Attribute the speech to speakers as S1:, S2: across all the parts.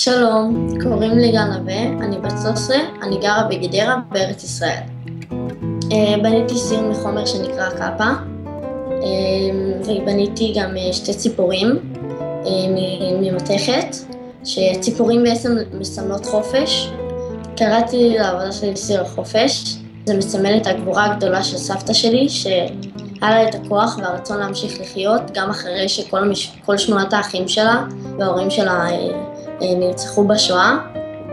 S1: שלום, קוראים לי גל נווה, אני בת 13, אני גרה בגדרה בארץ ישראל. בניתי סיום מחומר שנקרא קאפה, ובניתי גם שתי ציפורים ממתכת, שציפורים בעצם מסמלות חופש. קראתי לעבודה שלי סיר החופש, זה מסמל את הגבורה הגדולה של סבתא שלי, שהיה לה את הכוח והרצון להמשיך לחיות, גם אחרי שכל 8 האחים שלה וההורים שלה נרצחו בשואה,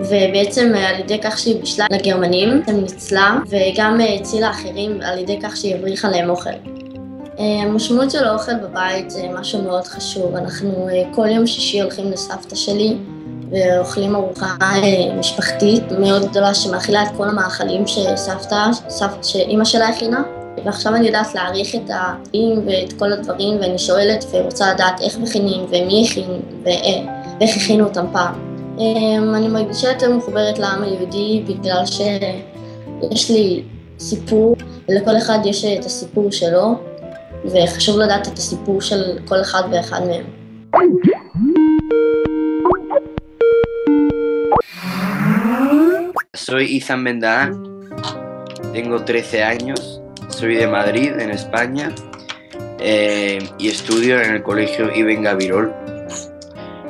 S1: ובעצם על ידי כך שהיא בישלה לגרמנים, היא ניצלה, וגם הצילה אחרים על ידי כך שהיא הבריחה להם אוכל. המשמעות של האוכל בבית זה משהו מאוד חשוב. אנחנו כל יום שישי הולכים לסבתא שלי ואוכלים ארוחה משפחתית מאוד גדולה שמאכילה את כל המאכלים שאמא שלה הכינה. ועכשיו אני יודעת להעריך את העם ואת כל הדברים, ואני שואלת ורוצה לדעת איך מכינים ומי הכין ואיך הכינו אותם פעם. אני מרגישה יותר מחוברת לעם היהודי בגלל שיש לי סיפור, ולכל אחד יש את הסיפור שלו, וחשוב לדעת את הסיפור של כל אחד ואחד מהם.
S2: Soy Izan Bendaán, tengo 13 años, soy de Madrid, en España, y estudio en el colegio Ibn Gabirol.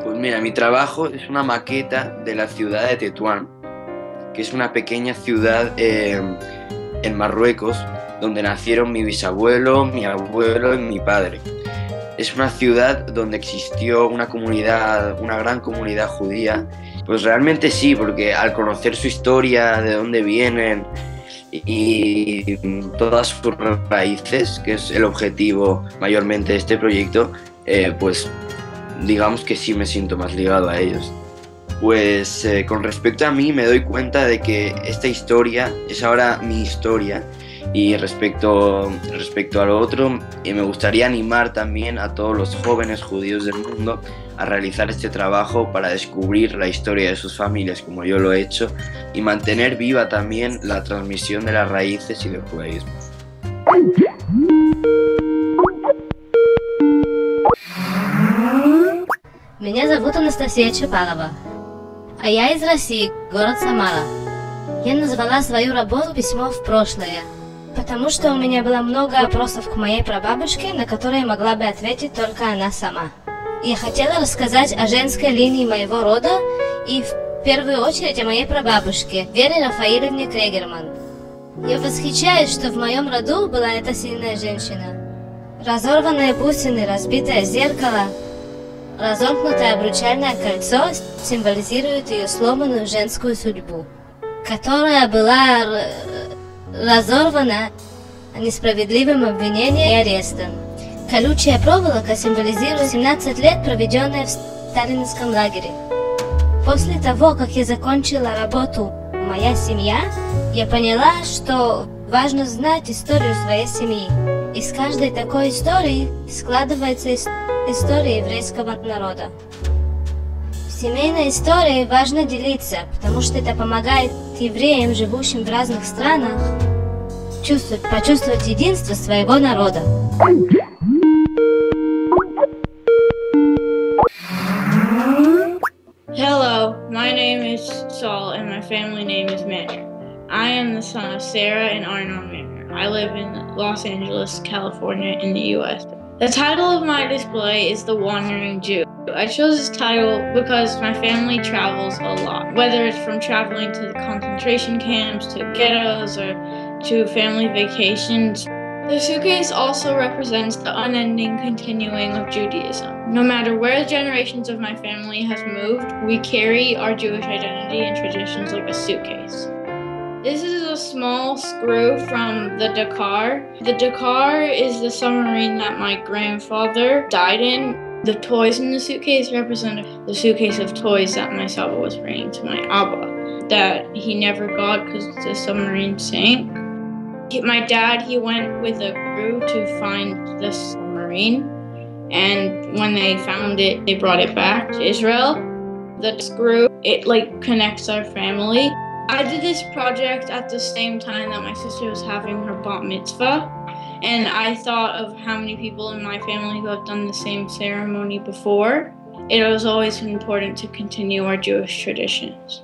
S2: Pues mira, mi trabajo es una maqueta de la ciudad de Tetuán, que es una pequeña ciudad en Marruecos, donde nacieron mi bisabuelo, mi abuelo y mi padre. Es una ciudad donde existió una gran comunidad judía. Pues realmente sí, porque al conocer su historia, de dónde vienen y todas sus raíces, que es el objetivo mayormente de este proyecto, pues digamos que sí me siento más ligado a ellos. Pues con respecto a mí me doy cuenta de que esta historia es ahora mi historia, y respecto a lo otro, me gustaría animar también a todos los jóvenes judíos del mundo a realizar este trabajo para descubrir la historia de sus familias, como yo lo he hecho, y mantener viva también la transmisión de las raíces y del judaísmo.
S3: Меня зовут Анастасия Чапалова, а я из России, город Самара. Я назвала свою работу «Письмо в прошлое», потому что у меня было много вопросов к моей прабабушке, на которые могла бы ответить только она сама. Я хотела рассказать о женской линии моего рода и в первую очередь о моей прабабушке, Вере Рафаиловне Крегерман. Я восхищаюсь, что в моем роду была эта сильная женщина. Разорванные бусины, разбитое зеркало, разомкнутое обручальное кольцо символизирует ее сломанную женскую судьбу, которая была разорвана несправедливым обвинением и арестом. Колючая проволока символизирует 17 лет, проведенные в сталинском лагере. После того, как я закончила работу «Моя семья», я поняла, что важно знать историю своей семьи. Из каждой такой истории складывается история еврейского народа. В семейной истории важно делиться, потому что это помогает евреям, живущим в разных странах, почувствовать единство своего народа.
S4: Hello, my name is Saul and my family name is Manor. I am the son of Sarah and Arnon Manor. I live in Los Angeles, California in the US. The title of my display is The Wandering Jew. I chose this title because my family travels a lot, whether it's from traveling to the concentration camps, to ghettos, or to family vacations. The suitcase also represents the unending continuing of Judaism. No matter where the generations of my family has moved, we carry our Jewish identity and traditions like a suitcase. This is a small screw from the Dakar. The Dakar is the submarine that my grandfather died in. The toys in the suitcase represent the suitcase of toys that my Saba was bringing to my Abba that he never got because the submarine sank. My dad, he went with a crew to find the submarine, and when they found it, they brought it back to Israel. The screw, it connects our family. I did this project at the same time that my sister was having her bat mitzvah, and I thought of how many people in my family who have done the same ceremony before. it was always important to continue our Jewish traditions.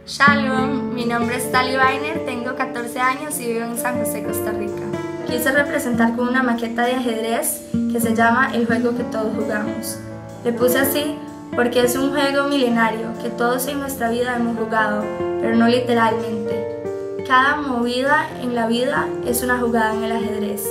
S5: Shalom, mi nombre es Tali Weiner, tengo 14 años y vivo en San José, Costa Rica. Quise representar con una maqueta de ajedrez que se llama El juego que todos jugamos. Le puse así porque es un juego milenario que todos en nuestra vida hemos jugado, pero no literalmente. Cada movida en la vida es una jugada en el ajedrez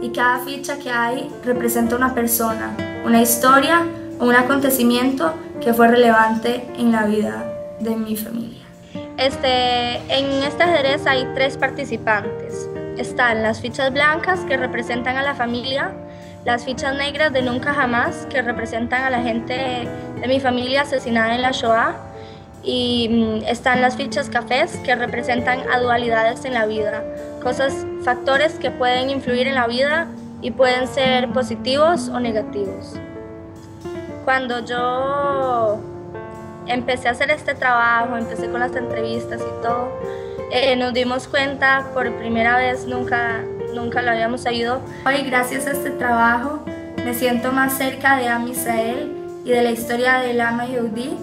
S5: y cada ficha que hay representa una persona, una historia o un acontecimiento que fue relevante en la vida de mi familia. En este ajedrez hay 3 participantes. Están las fichas blancas que representan a la familia, las fichas negras de Nunca Jamás que representan a la gente de mi familia asesinada en la Shoah y están las fichas cafés que representan a dualidades en la vida, factores que pueden influir en la vida y pueden ser positivos o negativos. Cuando yo empecé a hacer este trabajo, empecé con las entrevistas y todo, nos dimos cuenta por primera vez, nunca lo habíamos oído. Hoy, gracias a este trabajo, me siento más cerca de Am Israel y de la historia del Am Yehudi.